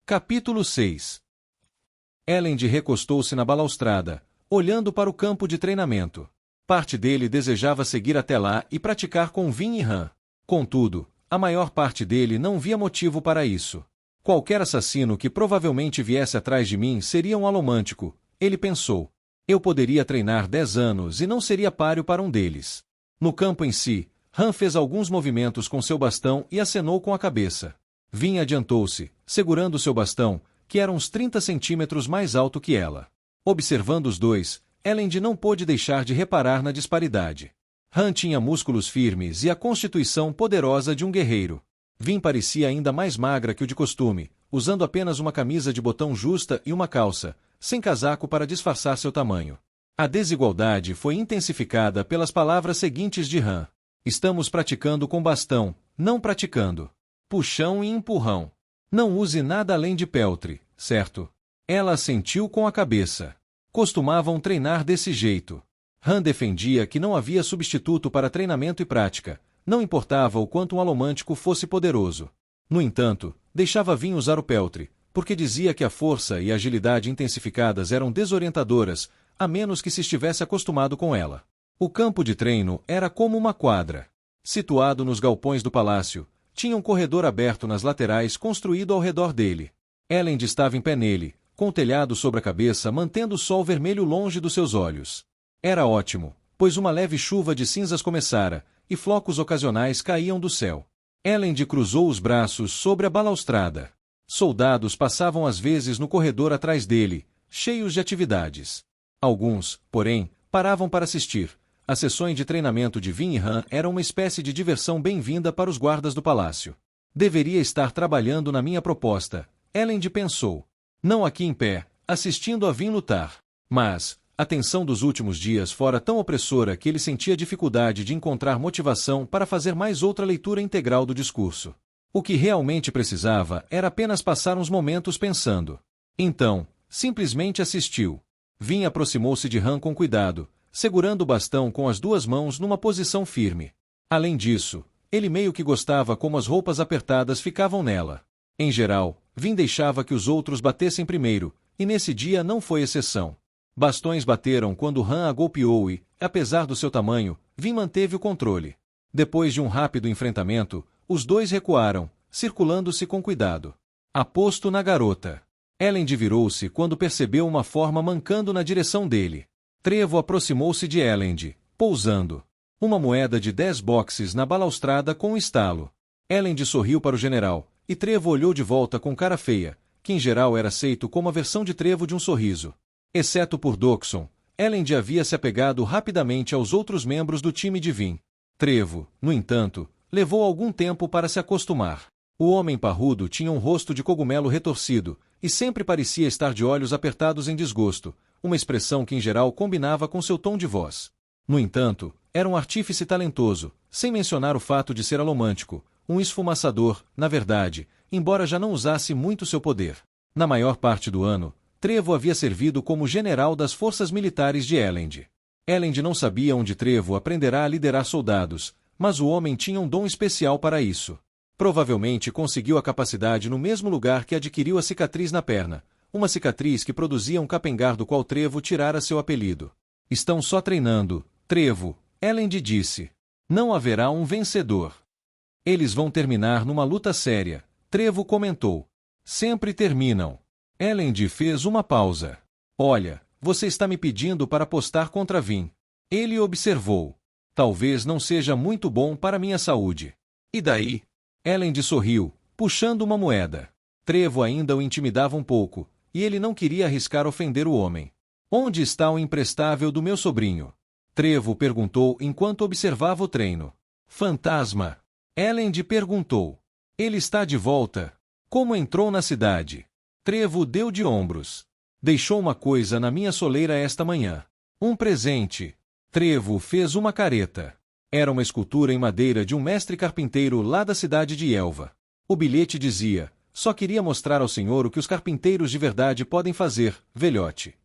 Capítulo 6. Elend recostou-se na balaustrada, olhando para o campo de treinamento. Parte dele desejava seguir até lá e praticar com Vin e Han. Contudo, a maior parte dele não via motivo para isso. Qualquer assassino que provavelmente viesse atrás de mim seria um alomântico, ele pensou. Eu poderia treinar 10 anos e não seria páreo para um deles. No campo em si, Han fez alguns movimentos com seu bastão e acenou com a cabeça. Vin adiantou-se, segurando seu bastão, que era uns 30 centímetros mais alto que ela. Observando os dois, Elend não pôde deixar de reparar na disparidade. Han tinha músculos firmes e a constituição poderosa de um guerreiro. Vin parecia ainda mais magra que o de costume, usando apenas uma camisa de botão justa e uma calça, sem casaco para disfarçar seu tamanho. A desigualdade foi intensificada pelas palavras seguintes de Han. Estamos praticando com bastão, não praticando puxão e empurrão. Não use nada além de peltre, certo? Ela assentiu com a cabeça. Costumavam treinar desse jeito. Han defendia que não havia substituto para treinamento e prática, não importava o quanto um alomântico fosse poderoso. No entanto, deixava Vin usar o peltre, porque dizia que a força e a agilidade intensificadas eram desorientadoras, a menos que se estivesse acostumado com ela. O campo de treino era como uma quadra. Situado nos galpões do palácio, tinha um corredor aberto nas laterais construído ao redor dele. Elend estava em pé nele, com o telhado sobre a cabeça mantendo o sol vermelho longe dos seus olhos. Era ótimo, pois uma leve chuva de cinzas começara, e flocos ocasionais caíam do céu. Elend cruzou os braços sobre a balaustrada. Soldados passavam às vezes no corredor atrás dele, cheios de atividades. Alguns, porém, paravam para assistir. As sessões de treinamento de Vin e Han eram uma espécie de diversão bem-vinda para os guardas do palácio. Deveria estar trabalhando na minha proposta, Elend pensou. Não aqui em pé, assistindo a Vin lutar. Mas a tensão dos últimos dias fora tão opressora que ele sentia dificuldade de encontrar motivação para fazer mais outra leitura integral do discurso. O que realmente precisava era apenas passar uns momentos pensando. Então, simplesmente assistiu. Vin aproximou-se de Han com cuidado, segurando o bastão com as duas mãos numa posição firme. Além disso, ele meio que gostava como as roupas apertadas ficavam nela. Em geral, Vin deixava que os outros batessem primeiro, e nesse dia não foi exceção. Bastões bateram quando Han a golpeou e, apesar do seu tamanho, Vin manteve o controle. Depois de um rápido enfrentamento, os dois recuaram, circulando-se com cuidado. Aposto na garota. Elend virou-se quando percebeu uma forma mancando na direção dele. Trevo aproximou-se de Elend, pousando uma moeda de 10 boxes na balaustrada com um estalo. Elend sorriu para o general, e Trevo olhou de volta com cara feia, que em geral era aceito como a versão de Trevo de um sorriso. Exceto por Dockson, Elend havia se apegado rapidamente aos outros membros do time de Vin. Trevo, no entanto, levou algum tempo para se acostumar. O homem parrudo tinha um rosto de cogumelo retorcido, e sempre parecia estar de olhos apertados em desgosto, uma expressão que em geral combinava com seu tom de voz. No entanto, era um artífice talentoso, sem mencionar o fato de ser alomântico, um esfumaçador, na verdade, embora já não usasse muito seu poder. Na maior parte do ano, Trevo havia servido como general das forças militares de Elend. Elend não sabia onde Trevo aprenderá a liderar soldados, mas o homem tinha um dom especial para isso. Provavelmente conseguiu a capacidade no mesmo lugar que adquiriu a cicatriz na perna, uma cicatriz que produzia um capengar do qual Trevo tirara seu apelido. Estão só treinando, Trevo, Elend disse. Não haverá um vencedor. Eles vão terminar numa luta séria, Trevo comentou. Sempre terminam. Elend fez uma pausa. Olha, você está me pedindo para apostar contra Vin. Ele observou. Talvez não seja muito bom para minha saúde. E daí? Elend sorriu, puxando uma moeda. Trevo ainda o intimidava um pouco, e ele não queria arriscar ofender o homem. Onde está o imprestável do meu sobrinho? Trevo perguntou enquanto observava o treino. Fantasma. Elend perguntou. Ele está de volta. Como entrou na cidade? Trevo deu de ombros. Deixou uma coisa na minha soleira esta manhã. Um presente. Trevo fez uma careta. Era uma escultura em madeira de um mestre carpinteiro lá da cidade de Elva. O bilhete dizia: só queria mostrar ao senhor o que os carpinteiros de verdade podem fazer, velhote.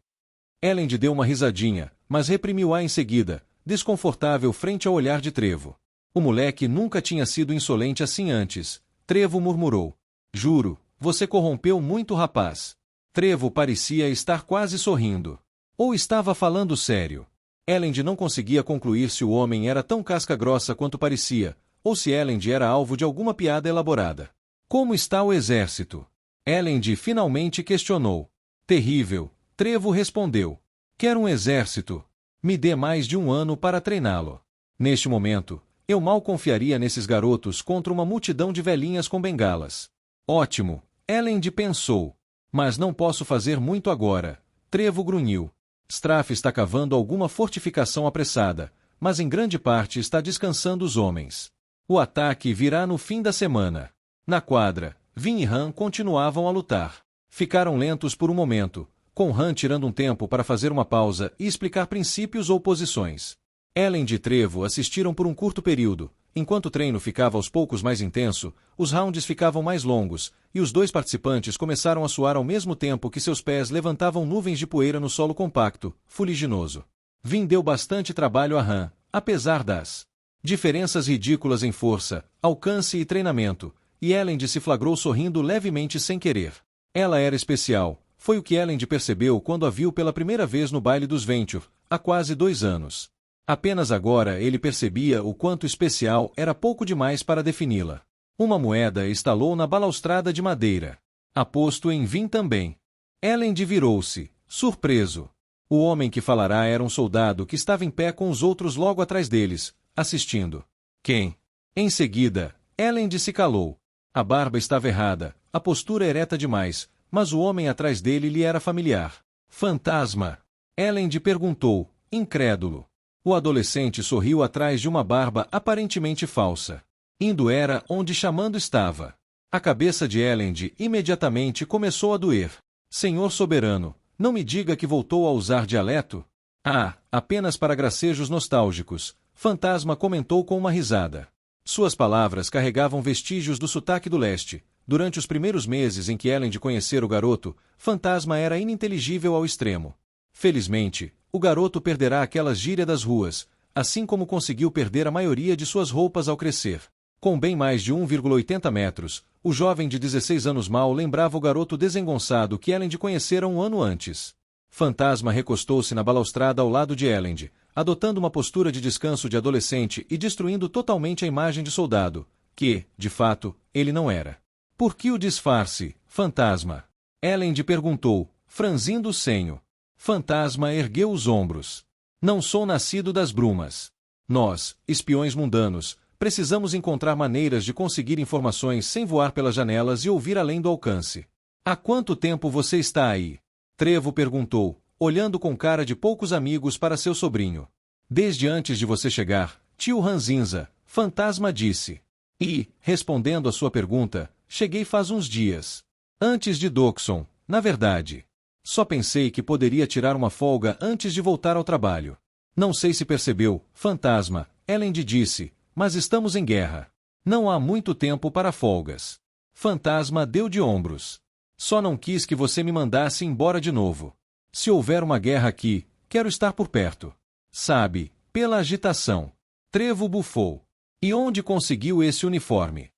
Elend deu uma risadinha, mas reprimiu-a em seguida, desconfortável frente ao olhar de Trevo. O moleque nunca tinha sido insolente assim antes, Trevo murmurou. Juro, você corrompeu muito o rapaz. Trevo parecia estar quase sorrindo. Ou estava falando sério? Elend não conseguia concluir se o homem era tão casca-grossa quanto parecia, ou se Elend era alvo de alguma piada elaborada. Como está o exército? Elend finalmente questionou. Terrível, Trevo respondeu. Quero um exército. Me dê mais de 1 ano para treiná-lo. Neste momento, eu mal confiaria nesses garotos contra uma multidão de velhinhas com bengalas. Ótimo, Elend pensou. Mas não posso fazer muito agora. Trevo grunhiu. Straff está cavando alguma fortificação apressada, mas em grande parte está descansando os homens. O ataque virá no fim da semana. Na quadra, Vin e Han continuavam a lutar. Ficaram lentos por um momento, com Han tirando um tempo para fazer uma pausa e explicar princípios ou posições. Elend e Trevo assistiram por um curto período. Enquanto o treino ficava aos poucos mais intenso, os rounds ficavam mais longos, e os dois participantes começaram a suar ao mesmo tempo que seus pés levantavam nuvens de poeira no solo compacto, fuliginoso. Vin deu bastante trabalho a Han, apesar das diferenças ridículas em força, alcance e treinamento, e Elend se flagrou sorrindo levemente sem querer. Ela era especial, foi o que Elend percebeu quando a viu pela primeira vez no baile dos Venture, há quase 2 anos. Apenas agora ele percebia o quanto especial era pouco demais para defini-la. Uma moeda estalou na balaustrada de madeira. Aposto em Vin também. Elend virou-se, surpreso. O homem que falará era um soldado que estava em pé com os outros logo atrás deles, assistindo. Quem? Em seguida, Elend se calou. A barba estava errada, a postura ereta demais, mas o homem atrás dele lhe era familiar. Fantasma? Elend perguntou, incrédulo. O adolescente sorriu atrás de uma barba aparentemente falsa. Indo era onde Chamando estava. A cabeça de Elend imediatamente começou a doer. Senhor soberano, não me diga que voltou a usar dialeto? Ah, apenas para gracejos nostálgicos, Fantasma comentou com uma risada. Suas palavras carregavam vestígios do sotaque do leste. Durante os primeiros meses em que Elend conhecera o garoto, Fantasma era ininteligível ao extremo. Felizmente, o garoto perderá aquela gíria das ruas, assim como conseguiu perder a maioria de suas roupas ao crescer. Com bem mais de 1,80 metros, o jovem de 16 anos mal lembrava o garoto desengonçado que Elend conhecera 1 ano antes. Fantasma recostou-se na balaustrada ao lado de Elend, adotando uma postura de descanso de adolescente e destruindo totalmente a imagem de soldado, que, de fato, ele não era. Por que o disfarce, Fantasma? Elend perguntou, franzindo o senho. Fantasma ergueu os ombros. Não sou nascido das brumas. Nós, espiões mundanos, precisamos encontrar maneiras de conseguir informações sem voar pelas janelas e ouvir além do alcance. Há quanto tempo você está aí? Trevo perguntou, olhando com cara de poucos amigos para seu sobrinho. Desde antes de você chegar, tio Ranzinza, Fantasma disse. E, respondendo à sua pergunta, cheguei faz uns dias. Antes de Doxon, na verdade. Só pensei que poderia tirar uma folga antes de voltar ao trabalho. Não sei se percebeu, Fantasma, Elend disse, mas estamos em guerra. Não há muito tempo para folgas. Fantasma deu de ombros. Só não quis que você me mandasse embora de novo. Se houver uma guerra aqui, quero estar por perto. Sabe, pela agitação. Trevo bufou. E onde conseguiu esse uniforme?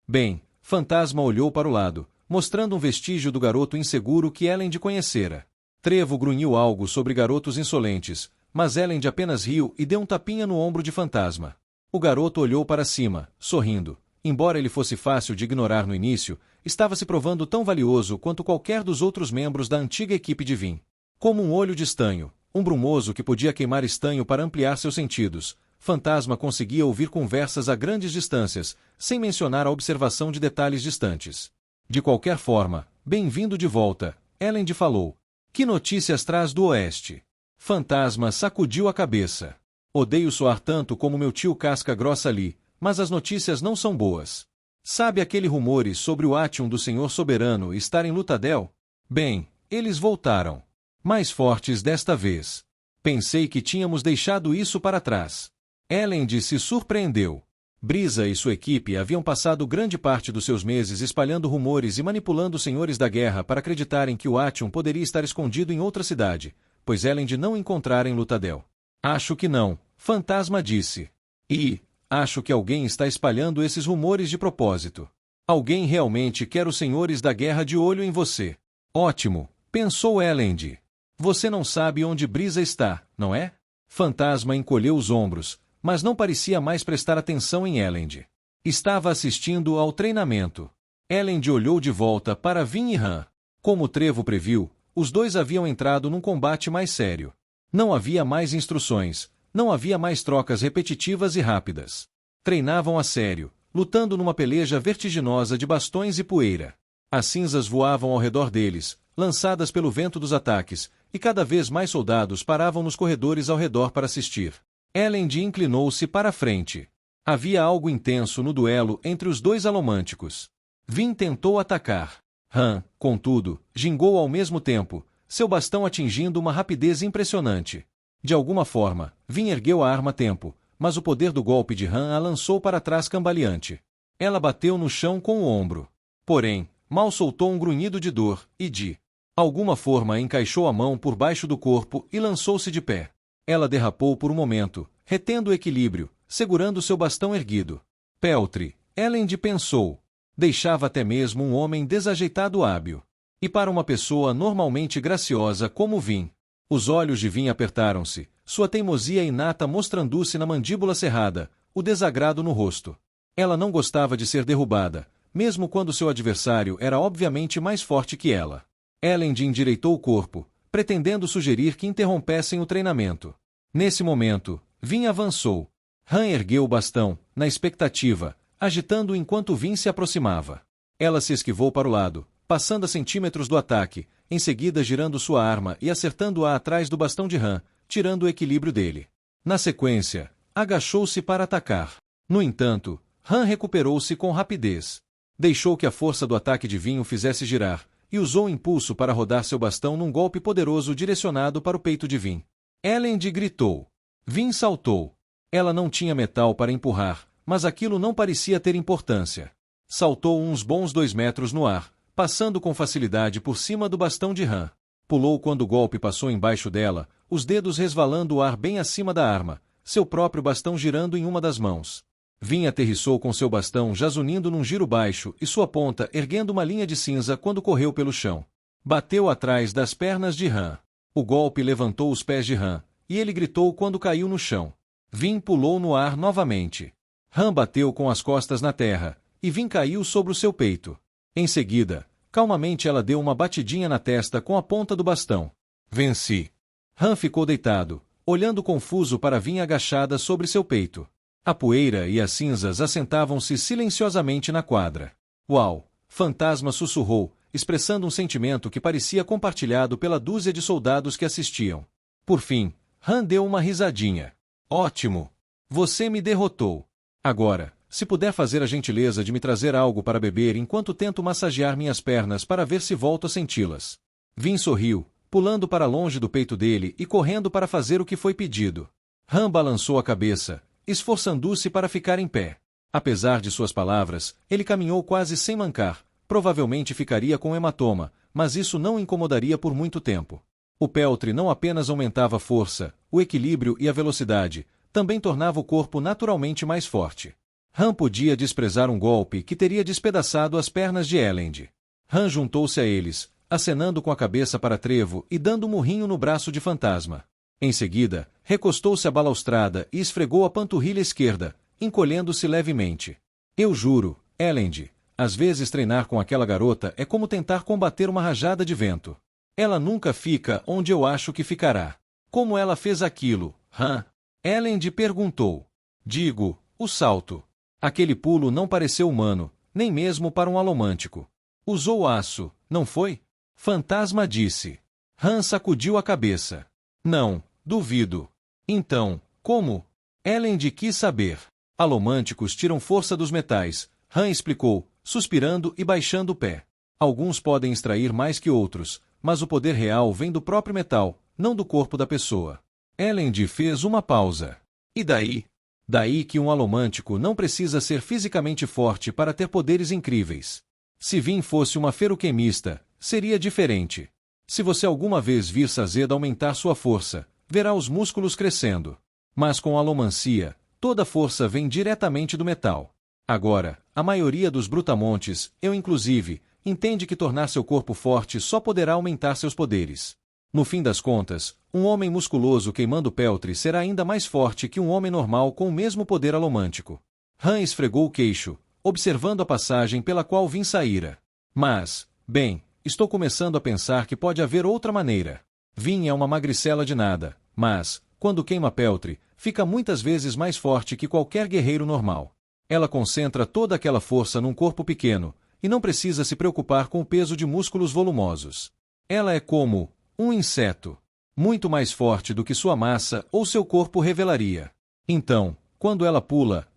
Bem, Fantasma olhou para o lado, mostrando um vestígio do garoto inseguro que Elend conhecera. Trevo grunhiu algo sobre garotos insolentes, mas Elend apenas riu e deu um tapinha no ombro de Fantasma. O garoto olhou para cima, sorrindo. Embora ele fosse fácil de ignorar no início, estava se provando tão valioso quanto qualquer dos outros membros da antiga equipe de Vin. Como um olho de estanho, um brumoso que podia queimar estanho para ampliar seus sentidos, Fantasma conseguia ouvir conversas a grandes distâncias, sem mencionar a observação de detalhes distantes. De qualquer forma, bem-vindo de volta, Elend falou. Que notícias traz do Oeste? Fantasma sacudiu a cabeça. Odeio soar tanto como meu tio Casca Grossa ali, mas as notícias não são boas. Sabe aquele rumores sobre o Ation do Senhor Soberano estar em Lutadel? Bem, eles voltaram. Mais fortes desta vez. Pensei que tínhamos deixado isso para trás. Elend se surpreendeu. Brisa e sua equipe haviam passado grande parte dos seus meses espalhando rumores e manipulando os senhores da guerra para acreditarem que o Ation poderia estar escondido em outra cidade, pois Elend não o encontrara em Lutadel. Acho que não, Fantasma disse. E acho que alguém está espalhando esses rumores de propósito. Alguém realmente quer os senhores da guerra de olho em você. Ótimo, pensou Elend. Você não sabe onde Brisa está, não é? Fantasma encolheu os ombros, mas não parecia mais prestar atenção em Elend. Estava assistindo ao treinamento. Elend olhou de volta para Vin e Han. Como o Trevo previu, os dois haviam entrado num combate mais sério. Não havia mais instruções, não havia mais trocas repetitivas e rápidas. Treinavam a sério, lutando numa peleja vertiginosa de bastões e poeira. As cinzas voavam ao redor deles, lançadas pelo vento dos ataques, e cada vez mais soldados paravam nos corredores ao redor para assistir. Elend inclinou-se para a frente. Havia algo intenso no duelo entre os dois alomânticos. Vin tentou atacar. Han, contudo, gingou ao mesmo tempo, seu bastão atingindo uma rapidez impressionante. De alguma forma, Vin ergueu a arma a tempo, mas o poder do golpe de Han a lançou para trás cambaleante. Ela bateu no chão com o ombro. Porém, mal soltou um grunhido de dor, e de alguma forma encaixou a mão por baixo do corpo e lançou-se de pé. Ela derrapou por um momento, retendo o equilíbrio, segurando seu bastão erguido. Peltre, Elend pensou. Deixava até mesmo um homem desajeitado hábil. E para uma pessoa normalmente graciosa como Vin. Os olhos de Vin apertaram-se, sua teimosia inata mostrando-se na mandíbula cerrada, o desagrado no rosto. Ela não gostava de ser derrubada, mesmo quando seu adversário era obviamente mais forte que ela. Elend endireitou o corpo, pretendendo sugerir que interrompessem o treinamento. Nesse momento, Vin avançou. Han ergueu o bastão, na expectativa, agitando-o enquanto Vin se aproximava. Ela se esquivou para o lado, passando a centímetros do ataque, em seguida girando sua arma e acertando-a atrás do bastão de Han, tirando o equilíbrio dele. Na sequência, agachou-se para atacar. No entanto, Han recuperou-se com rapidez. Deixou que a força do ataque de Vin o fizesse girar, e usou o impulso para rodar seu bastão num golpe poderoso direcionado para o peito de Vin. Elend gritou. Vin saltou. Ela não tinha metal para empurrar, mas aquilo não parecia ter importância. Saltou uns bons 2 metros no ar, passando com facilidade por cima do bastão de Han. Pulou quando o golpe passou embaixo dela, os dedos resvalando o ar bem acima da arma, seu próprio bastão girando em uma das mãos. Vin aterrissou com seu bastão já zunindo num giro baixo e sua ponta erguendo uma linha de cinza quando correu pelo chão. Bateu atrás das pernas de Han. O golpe levantou os pés de Han, e ele gritou quando caiu no chão. Vin pulou no ar novamente. Han bateu com as costas na terra, e Vin caiu sobre o seu peito. Em seguida, calmamente ela deu uma batidinha na testa com a ponta do bastão. Venci. Han ficou deitado, olhando confuso para Vin agachada sobre seu peito. A poeira e as cinzas assentavam-se silenciosamente na quadra. Uau! Fantasma sussurrou, expressando um sentimento que parecia compartilhado pela dúzia de soldados que assistiam. Por fim, Han deu uma risadinha. Ótimo! Você me derrotou. Agora, se puder fazer a gentileza de me trazer algo para beber enquanto tento massagear minhas pernas para ver se volto a senti-las. Vin sorriu, pulando para longe do peito dele e correndo para fazer o que foi pedido. Han balançou a cabeça, esforçando-se para ficar em pé. Apesar de suas palavras, ele caminhou quase sem mancar, provavelmente ficaria com hematoma, mas isso não o incomodaria por muito tempo. O peltre não apenas aumentava a força, o equilíbrio e a velocidade, também tornava o corpo naturalmente mais forte. Han podia desprezar um golpe que teria despedaçado as pernas de Elend. Han juntou-se a eles, acenando com a cabeça para Trevo e dando um murrinho no braço de Fantasma. Em seguida, recostou-se à balaustrada e esfregou a panturrilha esquerda, encolhendo-se levemente. Eu juro, Elend, às vezes treinar com aquela garota é como tentar combater uma rajada de vento. Ela nunca fica onde eu acho que ficará. Como ela fez aquilo, Han? Elend perguntou. Digo, o salto. Aquele pulo não pareceu humano, nem mesmo para um alomântico. Usou aço, não foi? Fantasma disse. Han sacudiu a cabeça. Não, duvido. Então, como? Elend quis saber. Alomânticos tiram força dos metais, Han explicou, suspirando e baixando o pé. Alguns podem extrair mais que outros, mas o poder real vem do próprio metal, não do corpo da pessoa. Elend fez uma pausa. E daí? Daí que um alomântico não precisa ser fisicamente forte para ter poderes incríveis. Se Vin fosse uma feruquemista, seria diferente. Se você alguma vez vir Sazeda aumentar sua força, verá os músculos crescendo. Mas com alomancia, toda força vem diretamente do metal. Agora, a maioria dos brutamontes, eu inclusive, entende que tornar seu corpo forte só poderá aumentar seus poderes. No fim das contas, um homem musculoso queimando peltre será ainda mais forte que um homem normal com o mesmo poder alomântico. Han esfregou o queixo, observando a passagem pela qual Vin saíra. Mas, bem, estou começando a pensar que pode haver outra maneira. Vin é uma magricela de nada, mas, quando queima peltre, fica muitas vezes mais forte que qualquer guerreiro normal. Ela concentra toda aquela força num corpo pequeno, e não precisa se preocupar com o peso de músculos volumosos. Ela é como um inseto, muito mais forte do que sua massa ou seu corpo revelaria. Então, quando ela pula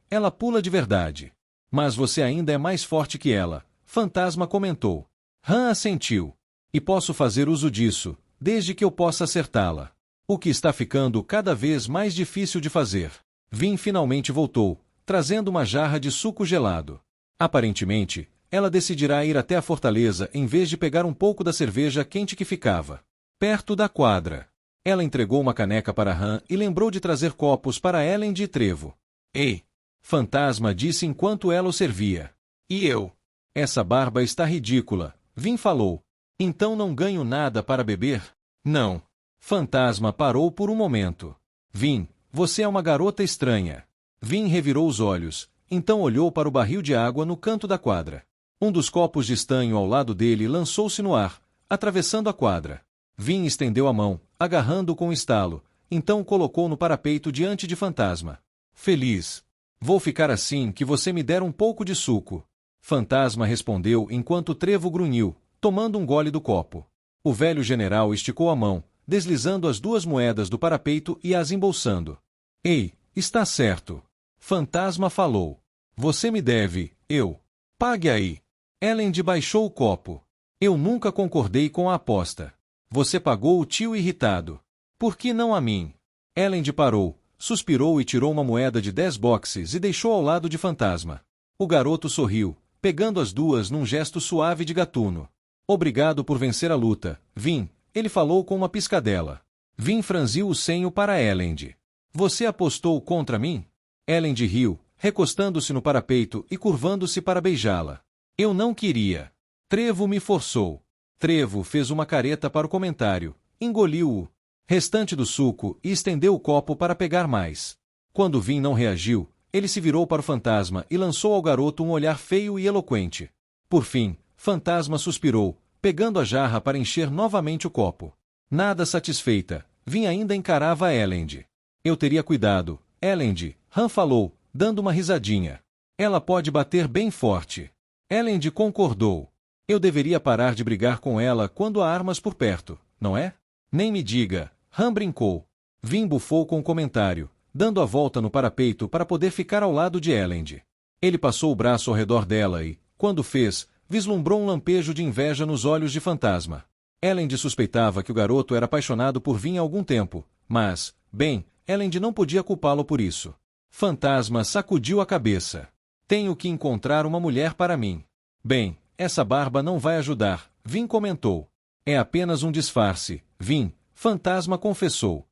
de verdade. Mas você ainda é mais forte que ela, Fantasma comentou. Han assentiu. E posso fazer uso disso, desde que eu possa acertá-la. O que está ficando cada vez mais difícil de fazer. Vin finalmente voltou, trazendo uma jarra de suco gelado. Aparentemente, ela decidirá ir até a fortaleza em vez de pegar um pouco da cerveja quente que ficava perto da quadra. Ela entregou uma caneca para Han e lembrou de trazer copos para Elend e Trevo. Ei! Fantasma disse enquanto ela o servia. E eu? Essa barba está ridícula, Vin falou. Então não ganho nada para beber? Não. Fantasma parou por um momento. Vin, você é uma garota estranha. Vin revirou os olhos, então olhou para o barril de água no canto da quadra. Um dos copos de estanho ao lado dele lançou-se no ar, atravessando a quadra. Vin estendeu a mão, agarrando-o com um estalo, então o colocou no parapeito diante de Fantasma. Feliz. Vou ficar assim que você me der um pouco de suco. Fantasma respondeu enquanto Trevo grunhiu, tomando um gole do copo. O velho general esticou a mão, deslizando as 2 moedas do parapeito e as embolsando. Ei, está certo. Fantasma falou. Você me deve, eu. Pague aí. Elend baixou o copo. Eu nunca concordei com a aposta. Você pagou o tio irritado. Por que não a mim? Elend parou, suspirou e tirou uma moeda de 10 boxes e deixou ao lado de Fantasma. O garoto sorriu, pegando as 2 num gesto suave de gatuno. Obrigado por vencer a luta, Vin, ele falou com uma piscadela. Vin franziu o senho para Elend. Você apostou contra mim? Elend riu, recostando-se no parapeito e curvando-se para beijá-la. Eu não queria. Trevo me forçou. Trevo fez uma careta para o comentário, engoliu o restante do suco e estendeu o copo para pegar mais. Quando Vin não reagiu, ele se virou para o Fantasma e lançou ao garoto um olhar feio e eloquente. Por fim, Fantasma suspirou, pegando a jarra para encher novamente o copo. Nada satisfeita, Vin ainda encarava Elend. Eu teria cuidado, Elend, Han falou, dando uma risadinha. Ela pode bater bem forte. Elend concordou. Eu deveria parar de brigar com ela quando há armas por perto, não é? Nem me diga, Han brincou. Vin bufou com o comentário, dando a volta no parapeito para poder ficar ao lado de Elend. Ele passou o braço ao redor dela e, quando fez, vislumbrou um lampejo de inveja nos olhos de Fantasma. Elend suspeitava que o garoto era apaixonado por Vin há algum tempo, mas, bem, Elend não podia culpá-lo por isso. Fantasma sacudiu a cabeça. Tenho que encontrar uma mulher para mim. Bem, essa barba não vai ajudar, Vin comentou. É apenas um disfarce, Vin, Fantasma confessou.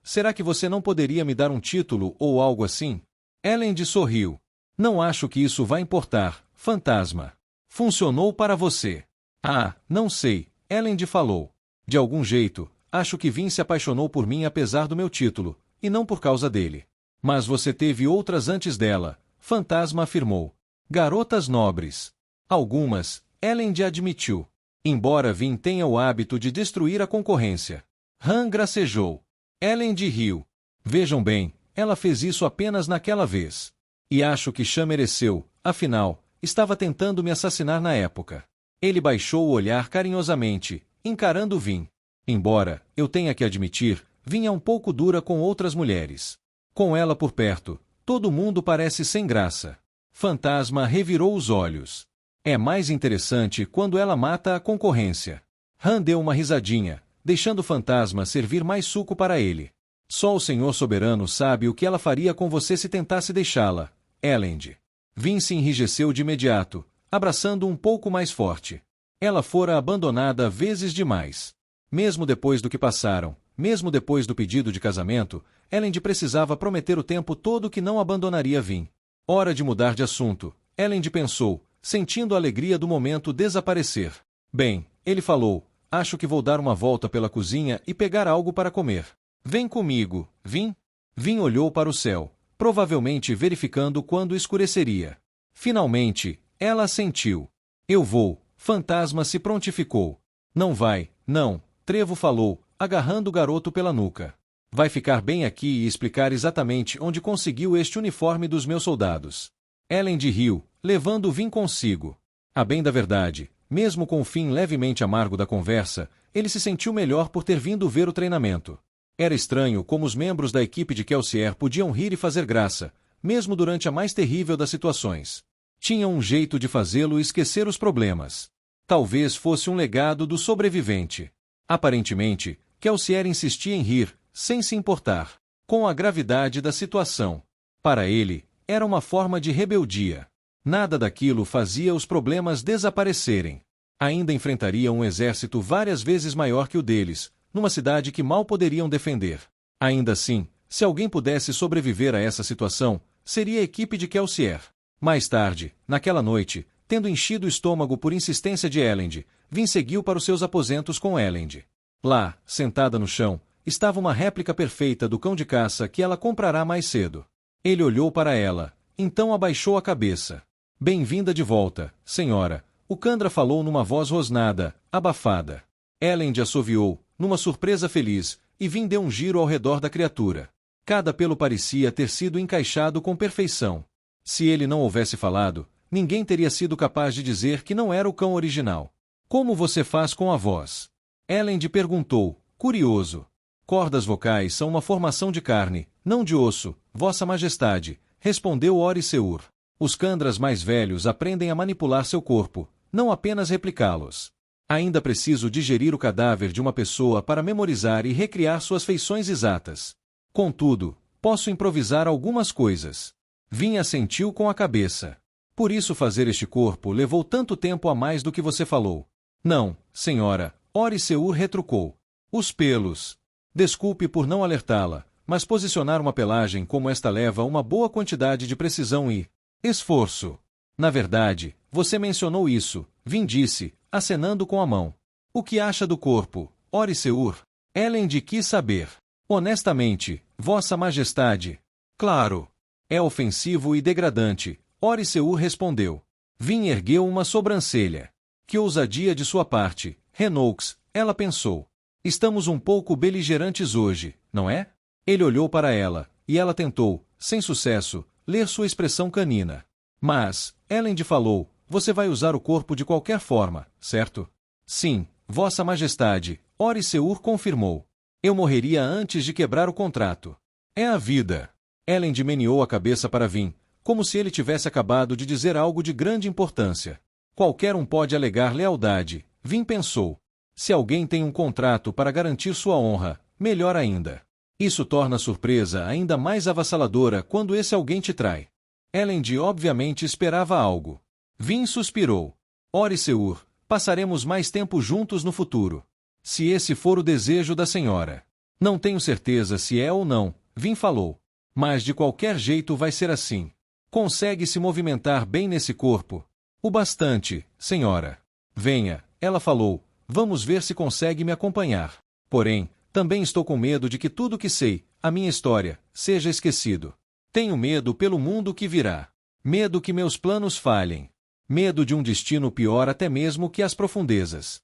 Será que você não poderia me dar um título ou algo assim? Elend sorriu. Não acho que isso vai importar, Fantasma. Funcionou para você. Ah, não sei, Elend falou. De algum jeito, acho que Vin se apaixonou por mim apesar do meu título, e não por causa dele. Mas você teve outras antes dela, Fantasma afirmou. Garotas nobres. Algumas, Elend admitiu. Embora Vin tenha o hábito de destruir a concorrência. Han gracejou. Elend riu. Vejam bem, ela fez isso apenas naquela vez. E acho que Shan mereceu, afinal, estava tentando me assassinar na época. Ele baixou o olhar carinhosamente, encarando Vin. Embora, eu tenha que admitir, Vin é um pouco dura com outras mulheres. Com ela por perto, todo mundo parece sem graça. Fantasma revirou os olhos. É mais interessante quando ela mata a concorrência. Han deu uma risadinha, deixando o Fantasma servir mais suco para ele. Só o Senhor Soberano sabe o que ela faria com você se tentasse deixá-la, Elend. Vin se enrijeceu de imediato, abraçando um pouco mais forte. Ela fora abandonada vezes demais. Mesmo depois do que passaram, mesmo depois do pedido de casamento, Elend precisava prometer o tempo todo que não abandonaria Vin. Hora de mudar de assunto, Elend pensou, sentindo a alegria do momento desaparecer. Bem, ele falou, acho que vou dar uma volta pela cozinha e pegar algo para comer. Vem comigo, Vin? Vin olhou para o céu, provavelmente verificando quando escureceria. Finalmente, ela assentiu. Eu vou, Fantasma se prontificou. Não vai, não, Trevo falou, agarrando o garoto pela nuca. Vai ficar bem aqui e explicar exatamente onde conseguiu este uniforme dos meus soldados. Elend riu, levando Vin consigo. A bem da verdade, mesmo com o fim levemente amargo da conversa, ele se sentiu melhor por ter vindo ver o treinamento. Era estranho como os membros da equipe de Kelsier podiam rir e fazer graça, mesmo durante a mais terrível das situações. Tinham um jeito de fazê-lo esquecer os problemas. Talvez fosse um legado do sobrevivente. Aparentemente, Kelsier insistia em rir, sem se importar com a gravidade da situação. Para ele, era uma forma de rebeldia. Nada daquilo fazia os problemas desaparecerem. Ainda enfrentariam um exército várias vezes maior que o deles, numa cidade que mal poderiam defender. Ainda assim, se alguém pudesse sobreviver a essa situação, seria a equipe de Kelsier. Mais tarde, naquela noite, tendo enchido o estômago por insistência de Elend, Vin seguiu para os seus aposentos com Elend. Lá, sentada no chão, estava uma réplica perfeita do cão de caça que ela comprará mais cedo. Ele olhou para ela, então abaixou a cabeça. Bem-vinda de volta, senhora, o Kandra falou numa voz rosnada, abafada. Elend assoviou, numa surpresa feliz, e Vin deu um giro ao redor da criatura. Cada pelo parecia ter sido encaixado com perfeição. Se ele não houvesse falado, ninguém teria sido capaz de dizer que não era o cão original. Como você faz com a voz? Elend perguntou, curioso. Cordas vocais são uma formação de carne, não de osso, Vossa Majestade, respondeu Oriseur. Os Kandras mais velhos aprendem a manipular seu corpo, não apenas replicá-los. Ainda preciso digerir o cadáver de uma pessoa para memorizar e recriar suas feições exatas. Contudo, posso improvisar algumas coisas. Vin assentiu com a cabeça. Por isso fazer este corpo levou tanto tempo a mais do que você falou. Não, senhora, Oriseur retrucou. Os pelos. Desculpe por não alertá-la, mas posicionar uma pelagem como esta leva uma boa quantidade de precisão e esforço. Na verdade, você mencionou isso, Vin disse, acenando com a mão. O que acha do corpo, Oriseur? Elend quis saber. Honestamente, Vossa Majestade. Claro. É ofensivo e degradante, Oriseur respondeu. Vin ergueu uma sobrancelha. Que ousadia de sua parte, Renoux, ela pensou. Estamos um pouco beligerantes hoje, não é? Ele olhou para ela, e ela tentou, sem sucesso, ler sua expressão canina. Mas, Elend falou, você vai usar o corpo de qualquer forma, certo? Sim, Vossa Majestade, Oriseur confirmou. Eu morreria antes de quebrar o contrato. É a vida. Elend meneou a cabeça para Vin, como se ele tivesse acabado de dizer algo de grande importância. Qualquer um pode alegar lealdade, Vin pensou. Se alguém tem um contrato para garantir sua honra, melhor ainda. Isso torna a surpresa ainda mais avassaladora quando esse alguém te trai. Elend obviamente esperava algo. Vin suspirou. Oriseur, passaremos mais tempo juntos no futuro. Se esse for o desejo da senhora. Não tenho certeza se é ou não, Vin falou. Mas de qualquer jeito vai ser assim. Consegue se movimentar bem nesse corpo? O bastante, senhora. Venha, ela falou. Vamos ver se consegue me acompanhar. Porém, também estou com medo de que tudo que sei, a minha história, seja esquecido. Tenho medo pelo mundo que virá. Medo que meus planos falhem. Medo de um destino pior até mesmo que as profundezas.